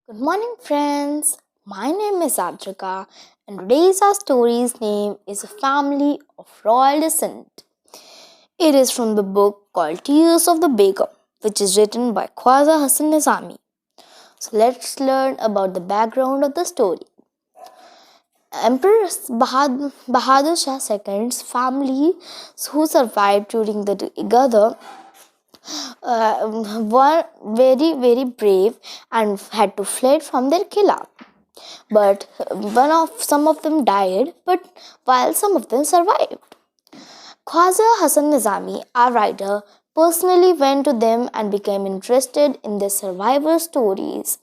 Good morning, friends. My name is Adrika, and today's our story's name is A Family of Royal Descent. It is from the book called Tears of the Begum, which is written by Khwaja Hasan Nijami. So let's learn about the background of the story. Emperor Bahadur Shah II's family, who survived during the Ghadar, were very brave and had to flee from their killa. But some of them died, but while some of them survived. Khwaja Hasan Nizami, our writer, personally went to them and became interested in their survivor stories.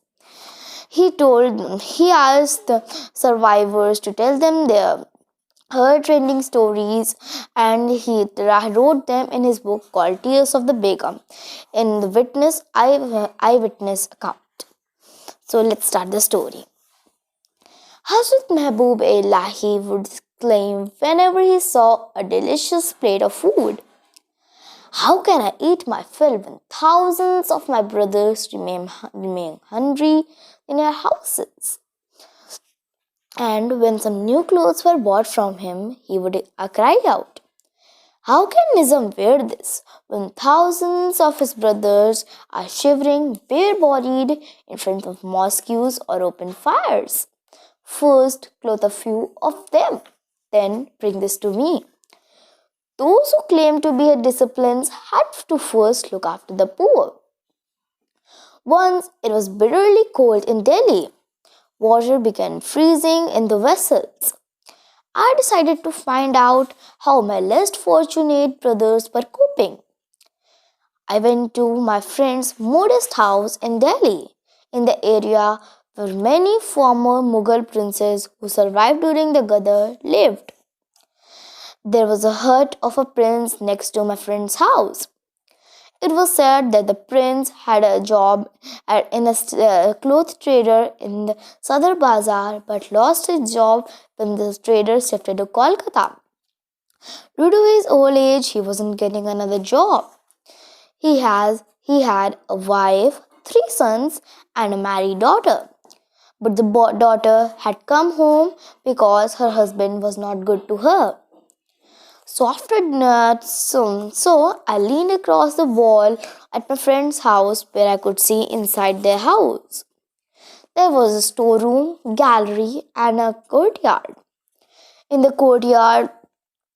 He asked the survivors to tell them their heart-rending stories, and he wrote them in his book called Tears of the Begum in the eyewitness account. So let's start the story. Hazrat Mehboob Ilahi would exclaim whenever he saw a delicious plate of food, "How can I eat my fill when thousands of my brothers remain hungry in their houses?" And when some new clothes were bought from him, he would cry out, "How can Nizam wear this when thousands of his brothers are shivering bare-bodied in front of mosques or open fires? First, clothe a few of them, then bring this to me." Those who claim to be disciples had to first look after the poor. Once it was bitterly cold in Delhi. Water began freezing in the vessels. I decided to find out how my less fortunate brothers were coping. I went to my friend's modest house in Delhi, in the area where many former Mughal princes who survived during the Ghadar lived. There was a hut of a prince next to my friend's house. It was said that the prince had a job in a cloth trader in the Sadar Bazaar but lost his job when the trader shifted to Kolkata. Due to his old age, he wasn't getting another job. He had a wife, three sons, and a married daughter. But the daughter had come home because her husband was not good to her. So I leaned across the wall at my friend's house where I could see inside their house. There was a storeroom, gallery, and a courtyard. In the courtyard,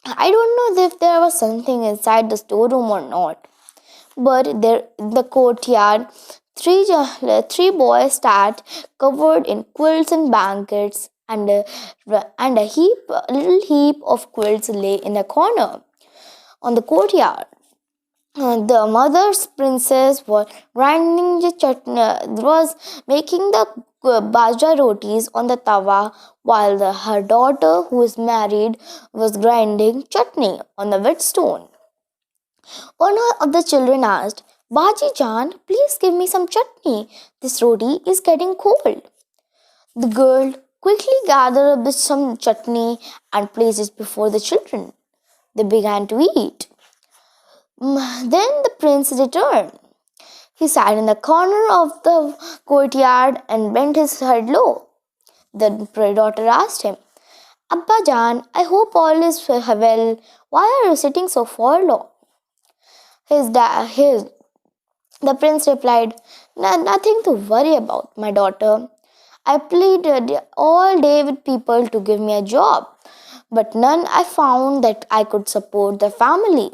I don't know if there was something inside the storeroom or not, but there in the courtyard, three boys sat covered in quilts and blankets, and a little heap of quilts lay in a corner on the courtyard. The mother's princess was making the bajra rotis on the tawa, while her daughter, who is married, was grinding chutney on the whetstone. One of the children asked, "Baji Jan, please give me some chutney. This roti is getting cold." The girl quickly gathered up some chutney and placed it before the children. They began to eat. Then the prince returned. He sat in the corner of the courtyard and bent his head low. The daughter asked him, "Abba Jan, I hope all is well. Why are you sitting so forlorn?" The prince replied, "Nothing to worry about, my daughter. I pleaded all day with people to give me a job, but none I found that I could support the family.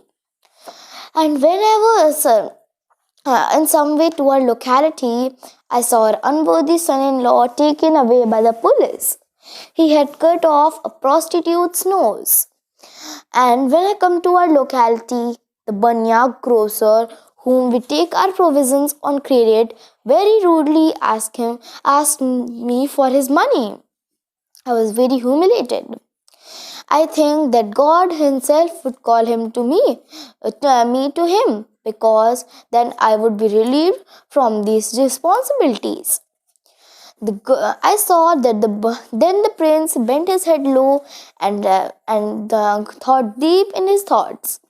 And when I was in some way to our locality, I saw our unworthy son-in-law taken away by the police. He had cut off a prostitute's nose. And when I come to our locality, the Banyak grocer, whom we take our provisions on credit, very rudely asked me for his money. I was very humiliated. I think that God Himself would call me to Him, because then I would be relieved from these responsibilities." I saw that then the prince bent his head low and thought deep in his thoughts.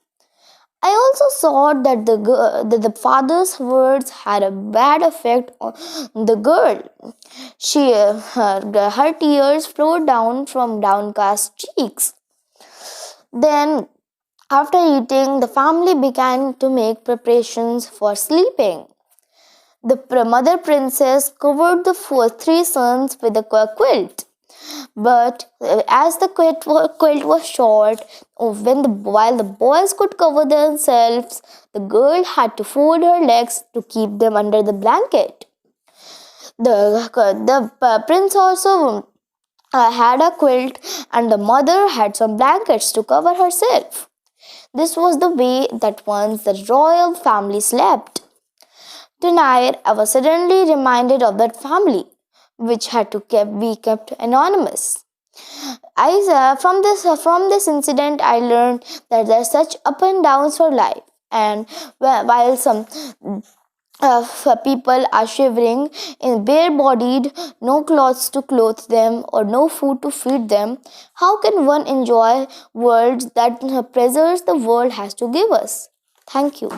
I also saw that the father's words had a bad effect on the girl. Her tears flowed down from downcast cheeks. Then, after eating, the family began to make preparations for sleeping. The mother princess covered the three sons with a quilt. But as the quilt was short, while the boys could cover themselves, the girl had to fold her legs to keep them under the blanket. The prince also had a quilt, and the mother had some blankets to cover herself. This was the way that once the royal family slept. Tonight, I was suddenly reminded of that family, which had to be kept anonymous. From this incident, I learned that there are such up and downs for life, and while some people are shivering in bare-bodied, no clothes to clothe them or no food to feed them, how can one enjoy worlds that pleasures the world has to give us? Thank you.